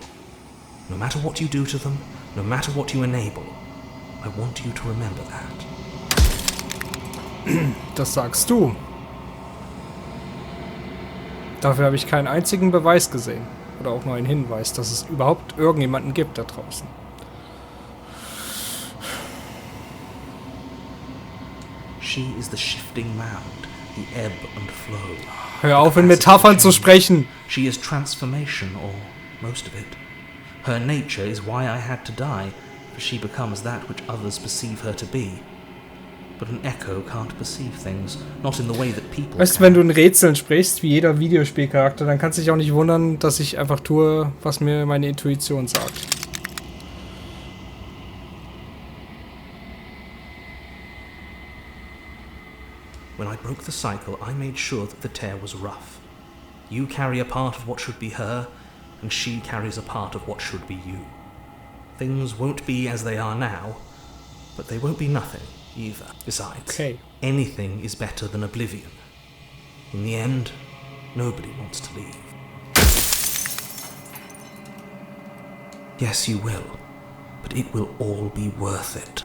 No matter what you do to them, no matter what you enable, I want you to remember that. Das sagst du. Dafür habe ich keinen einzigen Beweis gesehen. Oder auch nur einen Hinweis, dass es überhaupt irgendjemanden gibt da draußen. She is the shifting mound, the ebb and flow. Hör auf, in Metaphern zu sprechen. She is transformation, or most of it. Her nature is why I had to die, for she becomes that which others perceive her to be. but an echo can't perceive things, not in the way that people Weißt du, can. wenn du in Rätseln sprichst, wie jeder Videospielcharakter, dann kannst du dich auch nicht wundern, dass ich einfach tue, was mir meine Intuition sagt. When I broke the cycle, I made sure that the tear was rough. You carry a part of what should be her, and she carries a part of what should be you. Things won't be as they are now, but they won't be nothing either. Besides, anything is better than oblivion. In the end, nobody wants to leave. Yes, you will, but it will all be worth it.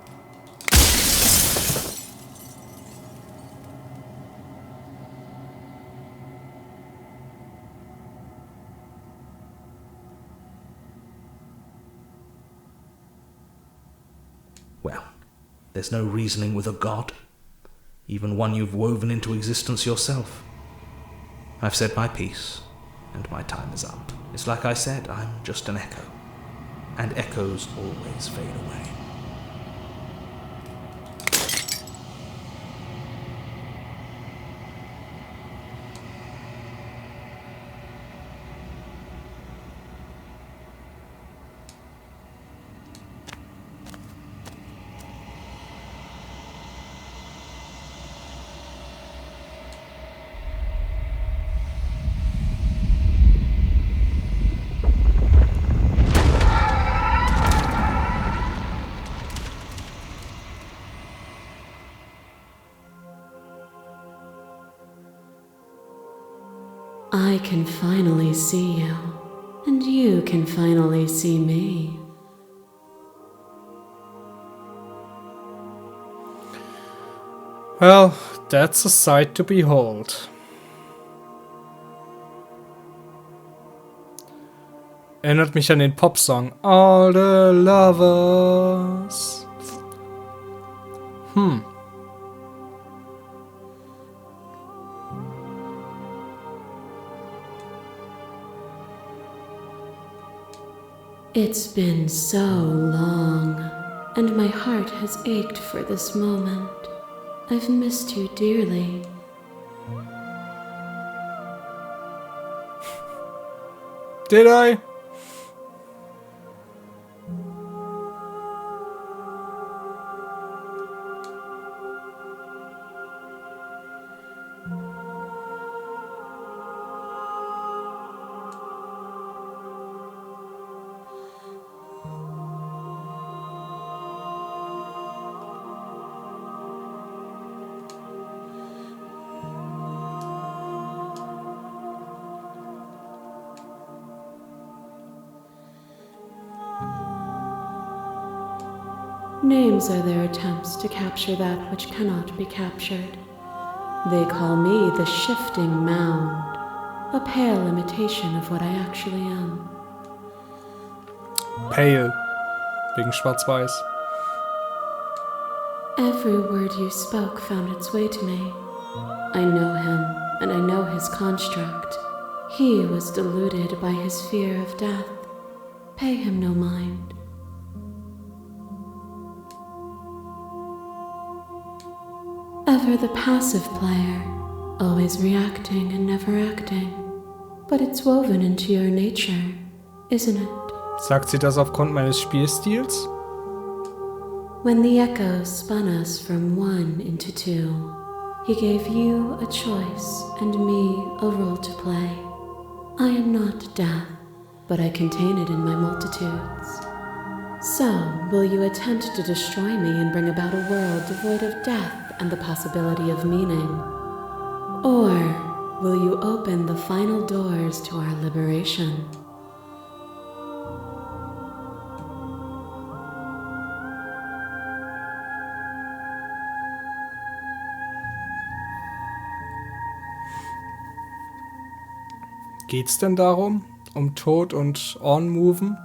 Well, there's no reasoning with a god, even one you've woven into existence yourself. I've said my piece, and my time is up. It's like I said, I'm just an echo, and echoes always fade away. I can finally see you, and you can finally see me. Well, that's a sight to behold. Erinnert mich an den Popsong All the Lovers. It's been so long, and my heart has ached for this moment. I've missed you dearly. Did I? Names are their attempts to capture that which cannot be captured. They call me the shifting mound, a pale imitation of what I actually am. Pale. Wegen Schwarz-Weiß. Every word you spoke found its way to me. I know him, and I know his construct. He was deluded by his fear of death. Pay him no mind. Ever the passive player, always reacting and never acting. But it's woven into your nature, isn't it? Sagt sie das aufgrund meines Spielstils? When the echoes spun us from one into two, he gave you a choice and me a role to play. I am not death, but I contain it in my multitudes. So, will you attempt to destroy me and bring about a world devoid of death and the possibility of meaning? Or will you open the final doors to our liberation? Geht's denn darum? Um Tod und On-Moven?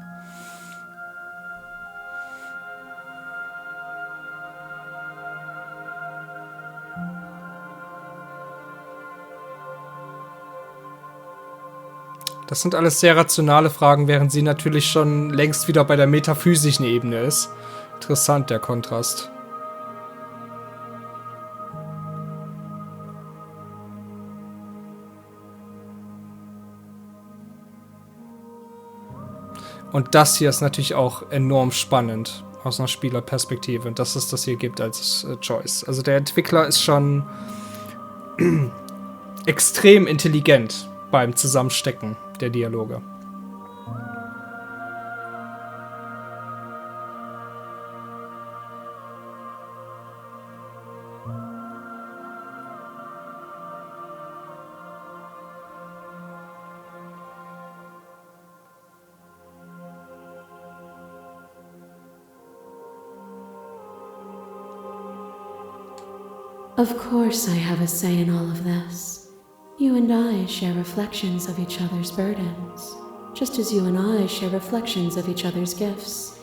Das sind alles sehr rationale Fragen, während sie natürlich schon längst wieder bei der metaphysischen Ebene ist. Interessant, der Kontrast. Und das hier ist natürlich auch enorm spannend aus einer Spielerperspektive, dass es das hier gibt als Choice. Also der Entwickler ist schon extrem intelligent beim Zusammenstecken der Dialoge. Of course I have a say in all of this. You and I share reflections of each other's burdens, just as you and I share reflections of each other's gifts.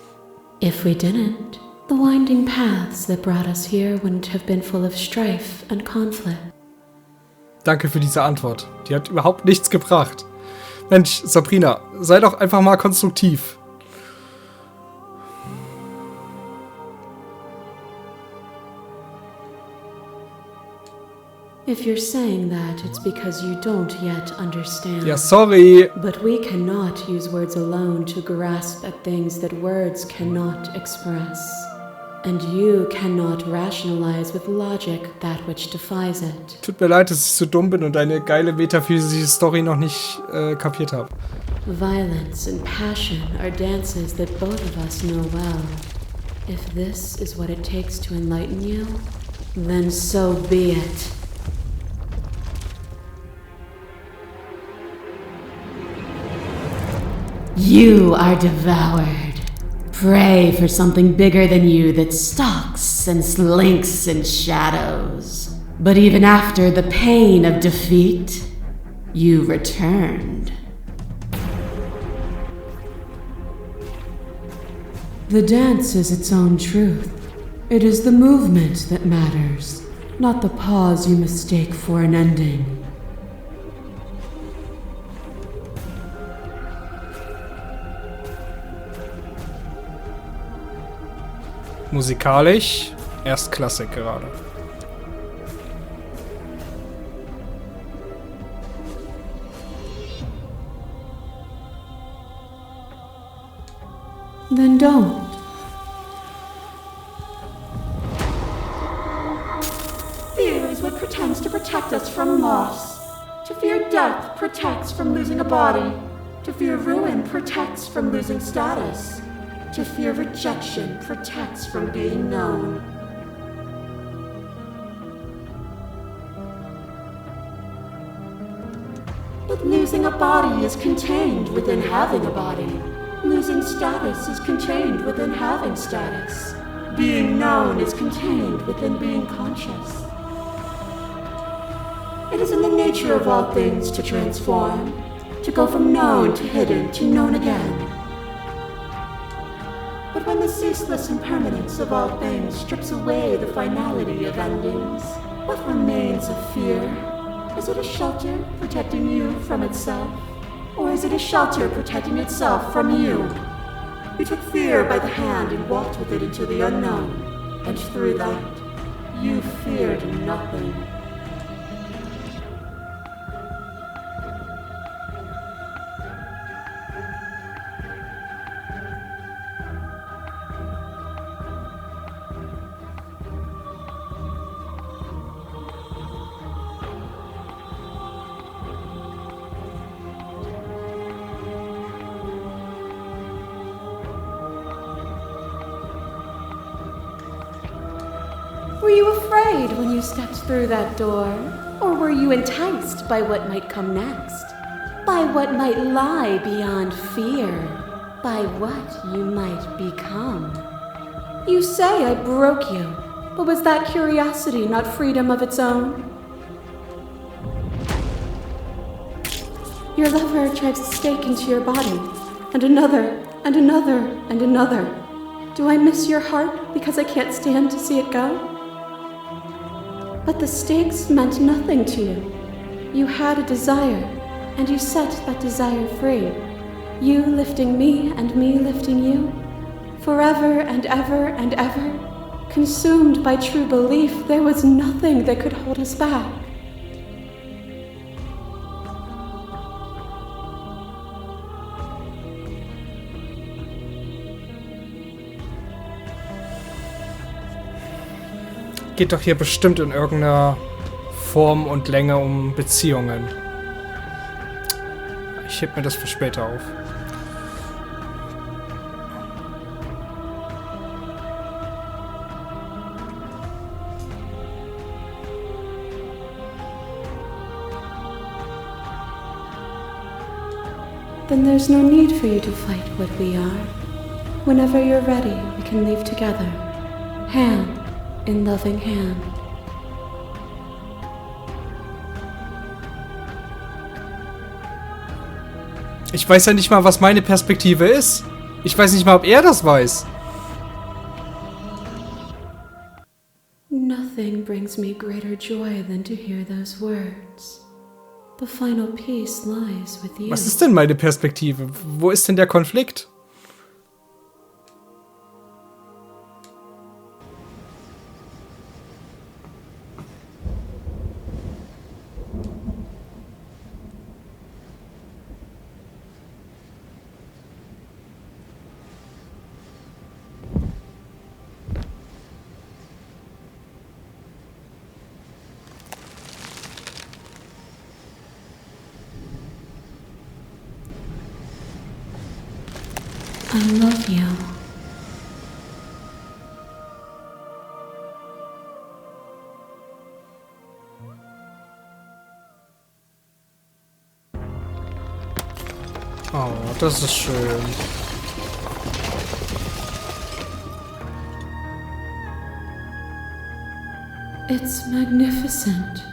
If we didn't, the winding paths that brought us here wouldn't have been full of strife and conflict. Danke für diese Antwort. Die hat überhaupt nichts gebracht. Mensch, Sabrina, sei doch einfach mal konstruktiv. If you're saying that, it's because you don't yet understand. Ja, sorry. But we cannot use words alone to grasp at things that words cannot express. And you cannot rationalize with logic that which defies it. Tut mir leid, dass ich so dumm bin und deine geile metaphysische Story noch nicht kapiert habe. Violence and passion are dances that both of us know well. If this is what it takes to enlighten you, then so be it. You are devoured. Pray for something bigger than you that stalks and slinks in shadows. But even after the pain of defeat, you returned. The dance is its own truth. It is the movement that matters, not the pause you mistake for an ending. Musikalisch Erstklasse gerade. Then don't. Fear is what pretends to protect us from loss. To fear death protects from losing a body. To fear ruin protects from losing status. To fear rejection protects from being known. But losing a body is contained within having a body. Losing status is contained within having status. Being known is contained within being conscious. It is in the nature of all things to transform, to go from known to hidden to known again. But when the ceaseless impermanence of all things strips away the finality of endings, what remains of fear? Is it a shelter protecting you from itself? Or is it a shelter protecting itself from you? You took fear by the hand and walked with it into the unknown, and through that, you feared nothing. Were you afraid when you stepped through that door? Or were you enticed by what might come next? By what might lie beyond fear? By what you might become? You say I broke you, but was that curiosity not freedom of its own? Your lover drives a stake into your body, and another, and another, and another. Do I miss your heart because I can't stand to see it go? But the stakes meant nothing to you. You had a desire, and you set that desire free. You lifting me and me lifting you. Forever and ever and ever. Consumed by true belief, there was nothing that could hold us back. geht doch hier bestimmt in irgendeiner Form und Länge um Beziehungen. Ich heb mir das für später auf. Then there's no need for you to fight what we are. Whenever you're ready, we can leave together, hand in loving hand. Ich weiß ja nicht mal, was meine Perspektive ist. Ich weiß nicht mal, ob er das weiß. Nothing brings me greater joy than to hear those words. The final peace lies with you. Was ist denn meine Perspektive? Wo ist denn der Konflikt? I love you. Oh, das ist schön. It's magnificent.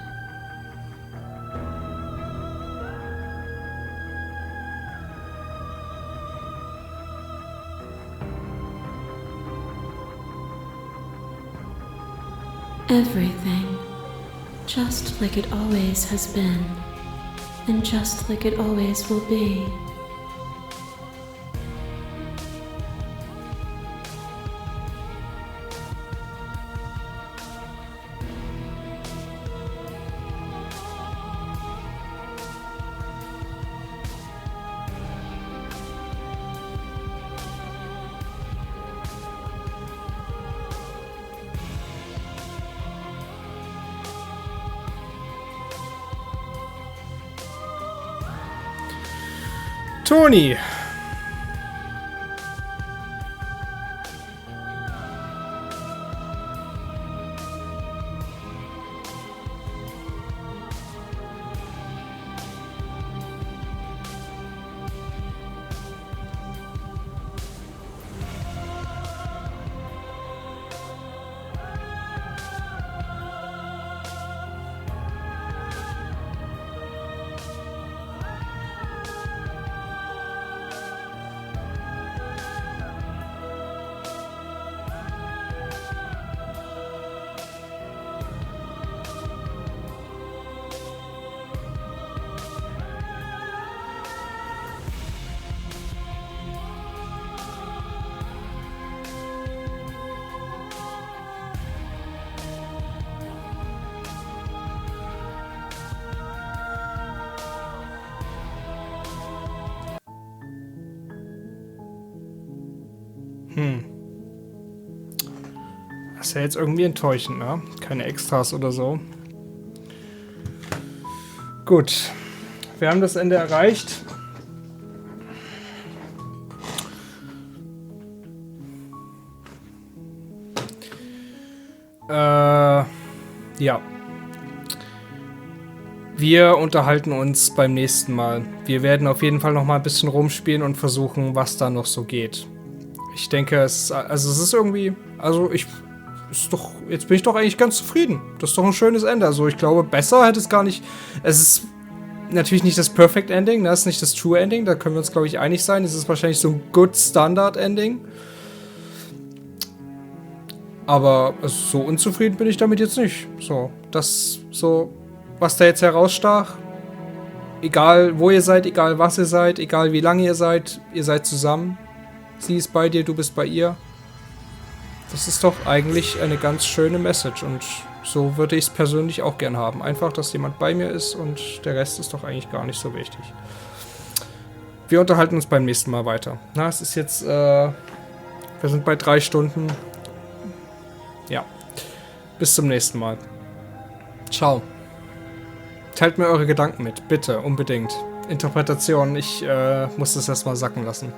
Everything, just like it always has been, and just like it always will be. Toni. Das ist ja jetzt irgendwie enttäuschend, ne? Keine Extras oder so. Gut. Wir haben das Ende erreicht. Ja. Wir unterhalten uns beim nächsten Mal. Wir werden auf jeden Fall noch mal ein bisschen rumspielen und versuchen, was da noch so geht. Ich denke, es ist irgendwie, jetzt bin ich doch eigentlich ganz zufrieden. Das ist doch ein schönes Ende. Also ich glaube, besser hätte es gar nicht. Es ist natürlich nicht das Perfect Ending, das ist nicht das True Ending, da können wir uns, glaube ich, einig sein. Es ist wahrscheinlich so ein Good Standard Ending. Aber so unzufrieden bin ich damit jetzt nicht. Was da jetzt herausstach, egal wo ihr seid, egal was ihr seid, egal wie lange ihr seid zusammen. Sie ist bei dir, du bist bei ihr. Das ist doch eigentlich eine ganz schöne Message und so würde ich es persönlich auch gern haben. Einfach, dass jemand bei mir ist und der Rest ist doch eigentlich gar nicht so wichtig. Wir unterhalten uns beim nächsten Mal weiter. Na, es ist jetzt, wir sind bei 3 Stunden. Ja. Bis zum nächsten Mal. Ciao. Teilt mir eure Gedanken mit, bitte, unbedingt. Interpretation, ich muss das erstmal sacken lassen.